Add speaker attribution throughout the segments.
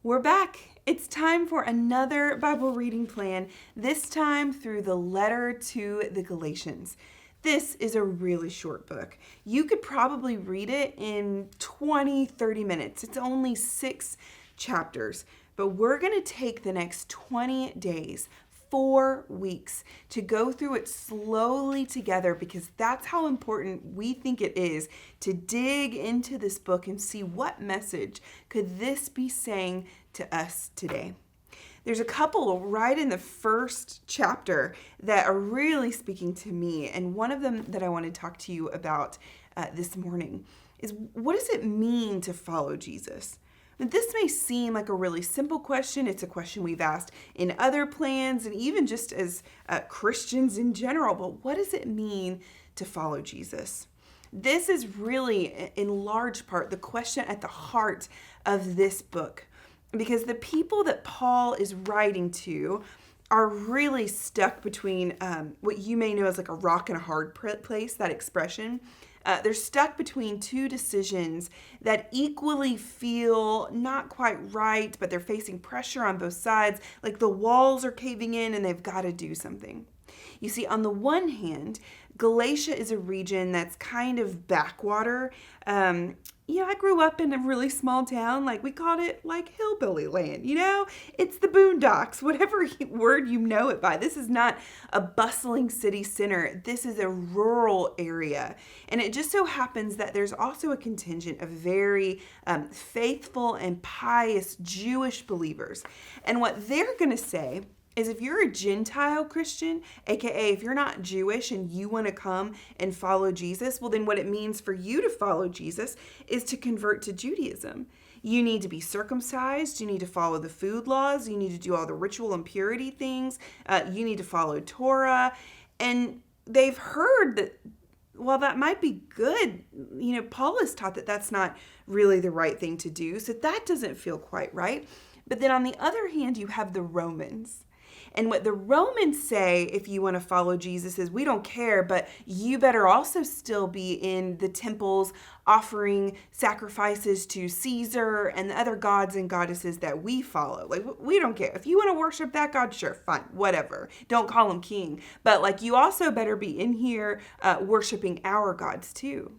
Speaker 1: We're back. It's time for another Bible reading plan, this time through the letter to the Galatians. This is a really short book. You could probably read it in 20-30 minutes. It's only 6 chapters, but we're going to take the next 20 days, 4 weeks, to go through it slowly together, because that's how important we think it is to dig into this book and see what message could this be saying to us today. There's a couple right in the first chapter that are really speaking to me, and one of them that I want to talk to you about this morning is, what does it mean to follow Jesus? This may seem like a really simple question. It's a question we've asked in other plans and even just as Christians in general, but what does it mean to follow Jesus? This is really, in large part, the question at the heart of this book, because the people that Paul is writing to are really stuck between what you may know as like a rock and a hard place, that expression. They're stuck between 2 decisions that equally feel not quite right, but they're facing pressure on both sides, like the walls are caving in and they've got to do something. You see, on the one hand, Galatia is a region that's kind of backwater. I grew up in a really small town, like we called it like hillbilly land, it's the boondocks, whatever word you know it by. This is not a bustling city center. This is a rural area. And it just so happens that there's also a contingent of very faithful and pious Jewish believers. And what they're going to say is, if you're a Gentile Christian, aka if you're not Jewish and you want to come and follow Jesus, well, then what it means for you to follow Jesus is to convert to Judaism. You need to be circumcised. You need to follow the food laws. You need to do all the ritual impurity things. You need to follow Torah. And they've heard that, while that might be good, Paul has taught that that's not really the right thing to do. So that doesn't feel quite right. But then on the other hand, you have the Romans. And what the Romans say, if you want to follow Jesus, is, we don't care, but you better also still be in the temples offering sacrifices to Caesar and the other gods and goddesses that we follow. Like, we don't care. If you want to worship that god, sure, fine, whatever. Don't call him king. But you also better be in here worshiping our gods too.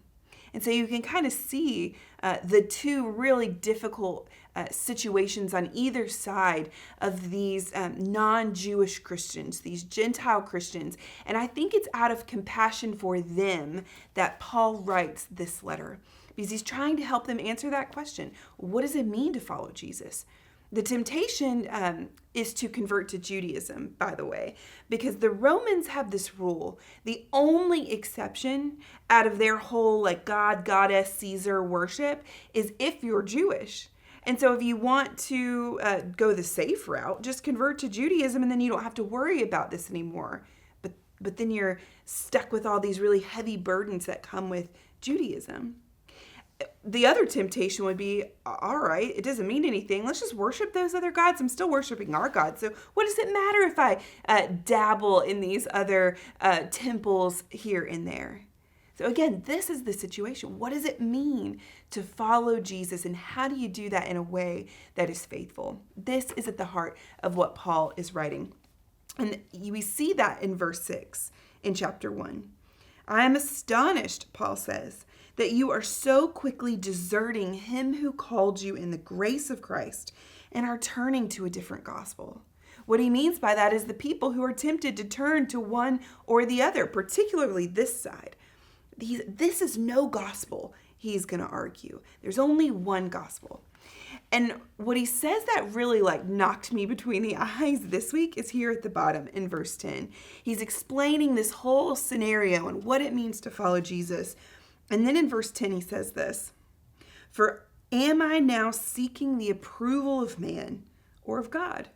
Speaker 1: And so you can kind of see the 2 really difficult situations on either side of these non-Jewish Christians, these Gentile Christians. And I think it's out of compassion for them that Paul writes this letter, because he's trying to help them answer that question. What does it mean to follow Jesus? The temptation is to convert to Judaism, by the way, because the Romans have this rule. The only exception out of their whole God, goddess, Caesar worship is if you're Jewish. And so if you want to go the safe route, just convert to Judaism, and then you don't have to worry about this anymore. But then you're stuck with all these really heavy burdens that come with Judaism. The other temptation would be, all right, it doesn't mean anything. Let's just worship those other gods. I'm still worshiping our God. So what does it matter if I dabble in these other temples here and there? So again, this is the situation. What does it mean to follow Jesus, and how do you do that in a way that is faithful? This is at the heart of what Paul is writing. And we see that in verse 6 in chapter 1. I am astonished, Paul says, that you are so quickly deserting him who called you in the grace of Christ and are turning to a different gospel. What he means by that is the people who are tempted to turn to one or the other, particularly this side. This is no gospel, he's going to argue. There's only one gospel. And what he says that really knocked me between the eyes this week is here at the bottom in verse 10. He's explaining this whole scenario and what it means to follow Jesus. And then in verse 10, he says this, "For am I now seeking the approval of man or of God?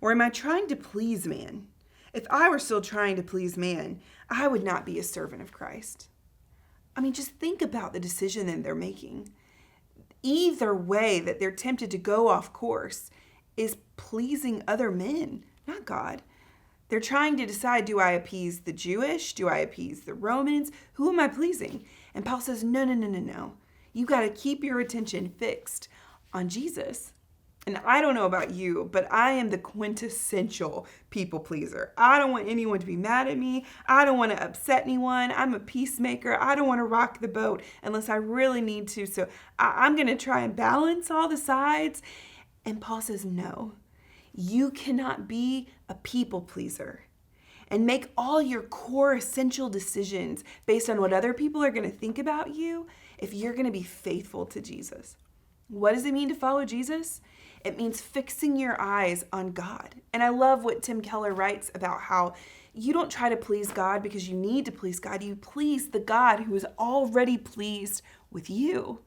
Speaker 1: Or am I trying to please man? If I were still trying to please man, I would not be a servant of Christ." I mean, just think about the decision that they're making. Either way that they're tempted to go off course is pleasing other men, not God. They're trying to decide, do I appease the Jewish? Do I appease the Romans? Who am I pleasing? And Paul says, no. You got to keep your attention fixed on Jesus. And I don't know about you, but I am the quintessential people pleaser. I don't want anyone to be mad at me. I don't want to upset anyone. I'm a peacemaker. I don't want to rock the boat unless I really need to. So I'm going to try and balance all the sides. And Paul says, no, you cannot be a people pleaser and make all your core essential decisions based on what other people are going to think about you if you're going to be faithful to Jesus. What does it mean to follow Jesus? It means fixing your eyes on God. And I love what Tim Keller writes about how you don't try to please God because you need to please God. You please the God who is already pleased with you.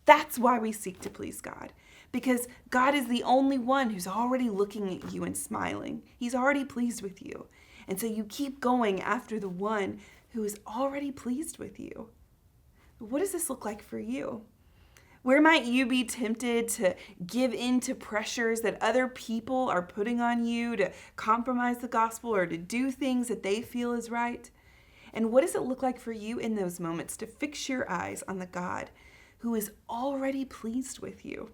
Speaker 1: That's why we seek to please God. Because God is the only one who's already looking at you and smiling. He's already pleased with you. And so you keep going after the one who is already pleased with you. What does this look like for you? Where might you be tempted to give in to pressures that other people are putting on you to compromise the gospel or to do things that they feel is right? And what does it look like for you in those moments to fix your eyes on the God who is already pleased with you?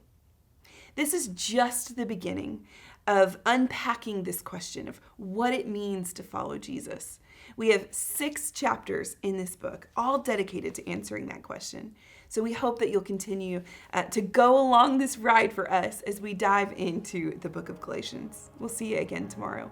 Speaker 1: This is just the beginning of unpacking this question of what it means to follow Jesus. We have 6 chapters in this book, all dedicated to answering that question. So we hope that you'll continue to go along this ride for us as we dive into the book of Galatians. We'll see you again tomorrow.